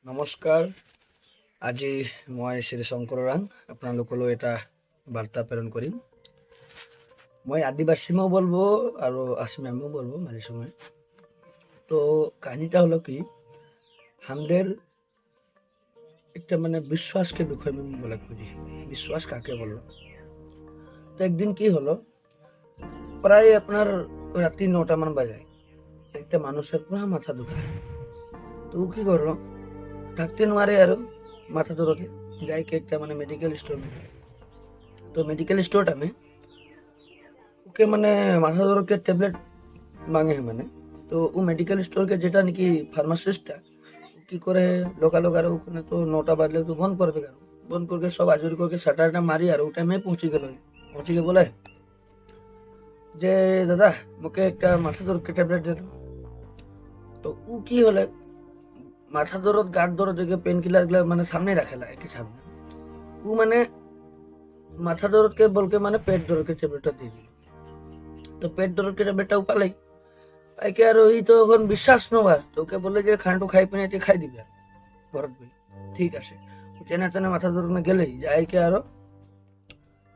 নমস্কাৰ। আজি মই শ্ৰী শংকৰ ৰাং আপোনালোকলৈ এটা বাৰ্তা প্ৰেৰণ কৰিম। মই আদিবাসীও বলবো আৰু আসামিয়াও বলবো মাঝে সময়। তো কাহিনীটা হলো কি, আমাদের একটা বিশ্বাসকে বিষয় আমি বলা খুঁজি। বিশ্বাস কাকে বললো? তো একদিন কি হলো, প্রায় আপনার রাত্রি 9টা মান বাজায়, একটা মানুষের পুরো মাথা দুখায়। তো ও কি করলো, থাকতে নোয়ারে আর মাথা ধরতে যাই के একটা মেডিকেল স্টোর में। तो मेडिकल स्टोर में ओके माथा धर के टैबलेट मांगे है तो वो मेडिकल स्टोर के जेटा नाकि फार्मासिस्ट की करे लोकाल ओखाने तो 9टा बाजले तो बंद कर बंद करके सब आजुरी करके शाटारटा मारी और टाइम पहुँची गल। पहुँची गए बोले जे दादा मोके एक माथा धर के टैबलेट दे दो। तो वो की हले माथा दर्द गाट दर्द जगह पेन किलर गला सामने रखेला एक सामने वो माथा दर्द के बोल के पेट दर्द के टैबलेट दे दिल। तो पेट दर्द के टैबलेट पालाई पाई के और तो विश्वास नबार तो ओके बोले जे खानटू खाई पिने खाई दिबे घर ठीक है। चेना चेना माथा दर्द में गले जाए के और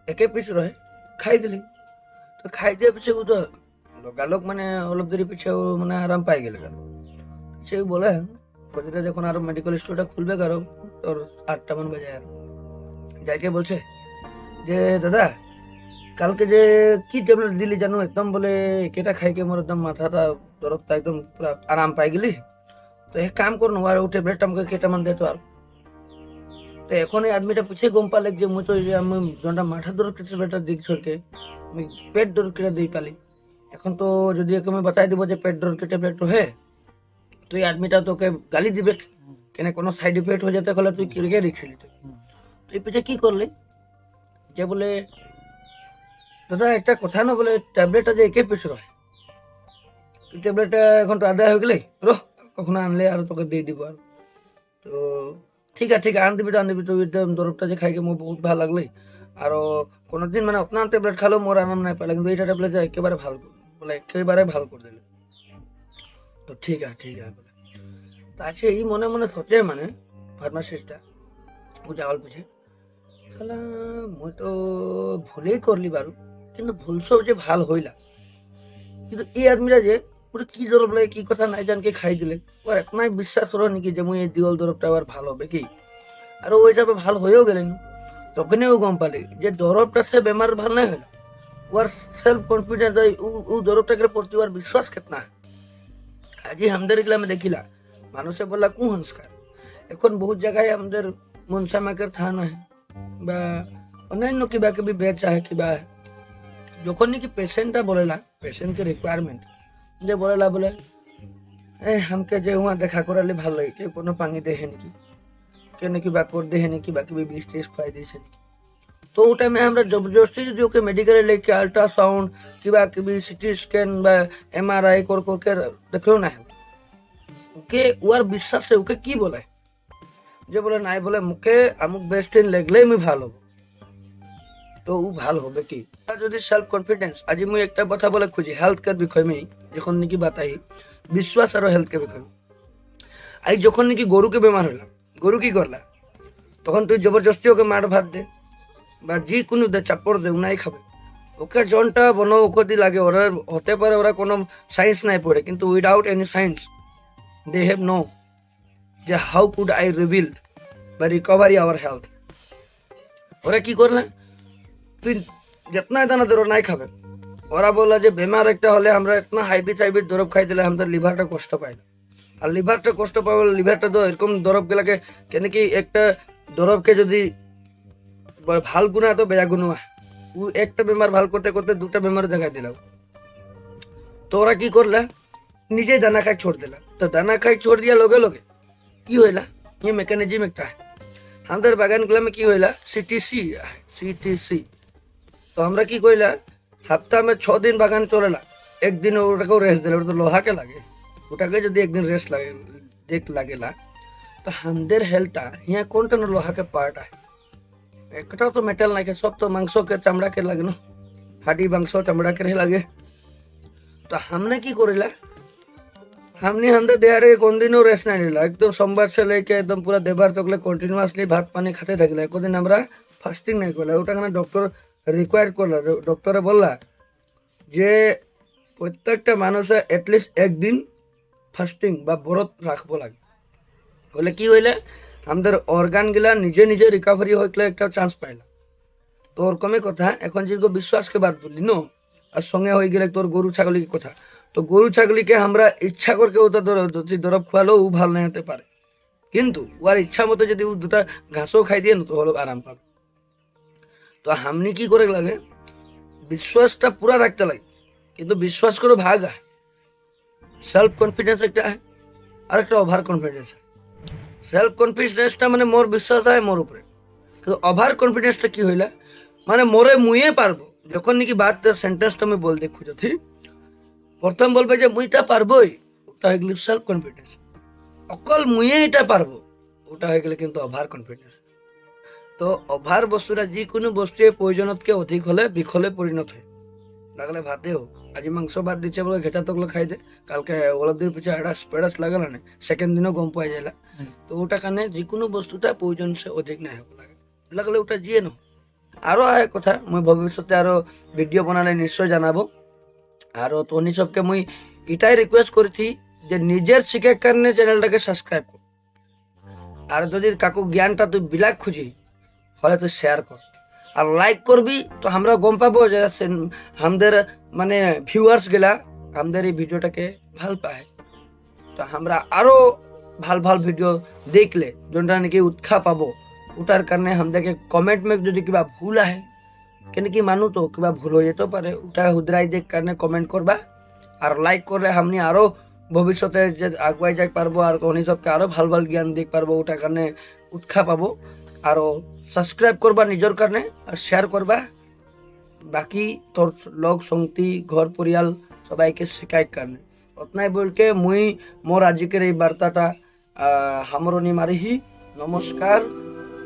एके पिस रहे खाई दिली। तो खाई दिया पीछे वो तो लोकालोक अलग देरी पीछे आराम पाई गए से बोले প্রতিটা যখন আরো মেডিকেল স্টোরটা খুলবে কারো তোর 8টা মান বাজে আর যাইকে বলছে যে দাদা কালকে যে কি ট্যাবলেট দিলি জানো একদম বলে কেটা খাইকে মোর একদম মাথাটা দরদটা একদম পুরো আরাম পাই গেলি। তো এক কাম করনো আর ও ট্যাবলেটটা আমাকে কেটা মান দে তো আর। তো এখন এই আদমিটা পিছে গম পালে যে মুই তো যে আমি জনটা মাথা দরদ ট্যাবলেটটা দিক ছড়কে আমি পেট দরদ কেটে দিই পালি। এখন তো যদি একে আমি বাতাই দিব যে পেট দরদ के ট্যাবলেট তো है तो ये आदमीटा तो के गाली दिबे केने कोनो साइड इफेक्ट हो जाते कले तुई किरगे रिक्स लिते। तो ये पीछे की करले जे बोले दादा একটা কথা না বলে ট্যাবলেটটা যে একে পিস রয় ট্যাবলেটটা এখন তো আদায় হয়ে গেলে রো কখনো আনলে আর তোকে দিয়ে দিব আর। তো ঠিক আছে আন দিবি তো একদম দরবটা যে খাইকে মোর বহুত ভালো লাগলে আর কোনদিন अपना ট্যাবলেট খালো মোর আরাম নাই পাইলে কিন্তু এইটা ট্যাবলেট একেবারে ভালো বলে একেবারে ভালো করে দিলে। तो ठीक है बोले तो अच्छा ये मने मने सोचे फार्मासिस्टा वो जावल पीछे साला मैं तो भूले ही करली बारू किन्तु भूल सब जे भाल हইলা কিন্তু এই আদমিরা যে পুরো কি দরব লাগে কি কথা নাই জান কে খাই দিলে ওর এতনাই বিশ্বাস হলো নাকি যে মুই এই দিওল দরবটা আবার ভালো হবে কি আর ওই হিসাবে ভালো হয়েও গেলেন। তখনই ও গম পালে যে দরবটা সে বেমার ভালো নাই হইলো ওর সেলফ কনফিডেন্স ও দরবটাকে প্রতি ওর বিশ্বাস কিতনা। আজি আমাদের গ্রামে দেখিলা মানুষে বললা কুসংস্কার এখন বহুত জায়গায় আমাদের মনসা মাকের থানা বা অন্যান্য কিবা কিবি বেচা কিবা যখন নাকি পেশেন্টটা বলেলা পেশেন্টকে রিকোয়ারমেন্ট যে বলেলা বলে हमके যে হুয়া দেখা করালে ভালো লাগে কেউ কোনো পানি দেহে নাকি কেউ নাকি বা কর দেহে নাকি বা কিবি বিষ টেস্ট খাই দিয়েছে নাকি। তো ও টাইমে আমরা জবরদস্তি যদি ওকে মেডিকেলে लेके अल्ट्रासाउंड কিবা কিবি সিটি স্ক্যান বা এমআরআই করকে দেখলো না ওকে ওর বিশ্বাসে ওকে কি বলে যে বলে নাই বলে মুখে আমুক বেস্টিন লাগলে আমি ভালো হব। তো ও ভালো হবে কি যদি সেলফ কনফিডেন্স আজি মুই একটা কথা বলে খুঁজি হেলথ কেয়ার বিষয় में যখন নাকি বাতাই বিশ্বাস আর হেলথ কেয়ার বিষয় আই যখন নাকি গরুকে বেমার হইলা গরু কি করলা তখন তুই জবরদস্তি ওকে মার ভাত দে বা যে কোনো দে চাপড় দে উনাই খাবে ওকে জনটা বনো ওকে লাগে ওরা হতে পারে ওরা কোনো সায়েন্স নাই পড়ে কিন্তু without any science they have know যে how could I rebuild বা recovery our health। ওরা কি করলে তুই जितना दाना दरब নাই খাবে ওরা বললা যে বেমার একটা হলে আমরা ইতনা হাইবি দরব খাই দিলে আমাদের লিভারটা কষ্ট পায় না আর লিভারটা কষ্ট পাবে লিভারটা তো এরকম দরব গেলাকে কেন কি একটা দরবকে যদি ভাল গুণা তো বেয়া গুণা ও একটা বেমার ভাল করতে করতে দুটা বেমার দেখা দিলাম। তো ওরা কি করলা নিজে দানা খাই छोड़ दिला। तो दाना खाई छोड़ दिया लोगे लोगे की होइला ये मैकेनिज्म एक আমাদের বাগান গুলা में की होइला सीटीसी। तो हमरा की কইলা हफ्ता में 6 दिन बागान चलेला एक दिन ওটাকে রেস্ট দিলে ওটা তো লোহাকে লাগে ওটাকে যদি একদিন রেস্ট লাগে দেখ লাগেলা তো আমাদের হেলথটা यहाँ কোনটা না লোহাকে পার্ট है একটা তো মেটাল নাই সব তো মাংস के চামড়া के লাগে না হাড়ি মাংস চামড়া के লাগে। तो हमने की করিলা हमने हमदे देहारे कोनदिनও রেস্ট নাই নিলা একদম সোমবার से लेके एकदम पूरा देवार तकले কন্টিনিউয়াসলি ভাত পানি খেতে থাকলে একদিন আমরা ফাস্টিং নাই করলা ওটা কেন ডক্টর রিকোয়ার করলা ডক্টরে বললা যে প্রত্যেকটা মানুষে এটলিস্ট একদিন ফাস্টিং বা ব্রত রাখবো লাগে বলে কি হইলে আমাদের অর্গানগুলা নিজে নিজে রিকভারি হইলে একটা চান্স পাইলা তো ওরকমই কথা এখন যেরকম বিশ্বাসকে বাদ বললি নো আর সঙ্গে হয়ে গেলে তোর গরু ছাগলি কথা তো গরু ছাগলিকে আমরা ইচ্ছা করকে ওটা যদি দরব খোয়ালেও ও ভালো না হতে পারে কিন্তু ওর ইচ্ছা মতো যদি ও দুটা ঘাসও খাই দিয়ে না তো হলো আরাম পাবে তো हमनी কি করে লাগে বিশ্বাসটা পুরা রাখতে লাগে কিন্তু বিশ্বাস করে ভাগ হয় সেলফ কনফিডেন্স একটা হয় আর একটা ওভার কনফিডেন্স হয় সেলফ কনফিডেন্সটা মানে মোর বিশ্বাস হয় মোর উপরে কিন্তু ওভার কনফিডেন্সটা কি হইলা মানে মোরে মুয়ে পারবো যখন নাকি বাদ সেন্টেন্সটা আমি বলতে খুঁজছি প্রথম বলবে যে মুইটা পারবোই ওটা হয়ে গেলে সেলফ কনফিডেন্স অকল মুয়ে এটা পারবো ওটা হয়ে গেলে কিন্তু ওভার কনফিডেন্স তো ওভার বস্তুটা যিকোনো বস্তুয়ে প্রয়োজনতকে অধিক হলে বিখলে পরিণত হয় লাগলে ভাতে হোক আজি মাংস ভাত দিচ্ছে বলে ঘেটা তকলে খাই দে কালকে ওলা দিন পিছিয়ে হেডাস পেডাস লাগাল না সেকেন্ড দিনও গম পাই যাইলা তো ওটা কারণে যিকোনো বস্তুটা প্রয়োজন সে অধিক নাই হব লাগে লাগলে ওটা যিয়ে নো আরো এক কথা মই ভবিষ্যতে আরো ভিডিও বানালে নিশ্চয় জানাবো আর তোনি সবকে মুই এটাই রিকোয়েস্ট করেছি যে নিজের শিক্ষার কারণে চ্যানেলটাকে সাবস্ক্রাইব কর আর যদি কাকু জ্ঞানটা তুই বিলাক খুঁজি হলে তুই শেয়ার কর আর লাইক করবি তো আমরা গম পাবো যে আমাদের মানে ভিউয়ার্স গেলা আমাদের এই ভিডিওটাকে ভাল পায় তো আমরা আরো ভাল ভাল ভিডিও দেখলে যোনটা নাকি উৎসাহ পাবো ওটার কারণে আমাদেরকে কমেন্ট में যদি কিবা ভুল আহে কেন কি মানু তো কিবা ভুল হয়ে যেতে পারে ওটা হুদরাই দেখ কারণে কমেন্ট করবা আর লাইক করলে আমি আরো ভবিষ্যতে যে আগুয়াই যাই পারবো আর উনি সবকে আরো ভাল ভাল জ্ঞান দিতে পারবো ওটার কারণে উৎসাহ পাবো আর সাবস্ক্রাইব করবা নিজের কারণে আর শেয়ার করবা বাকি তোর লোক সঙ্গতি ঘর পরিয়াল সবাইকে শিকায়ত কারণে অতনাই বলকে মুই মোর আজিকের এই বার্তাটা হামরনি মারিহি নমস্কার।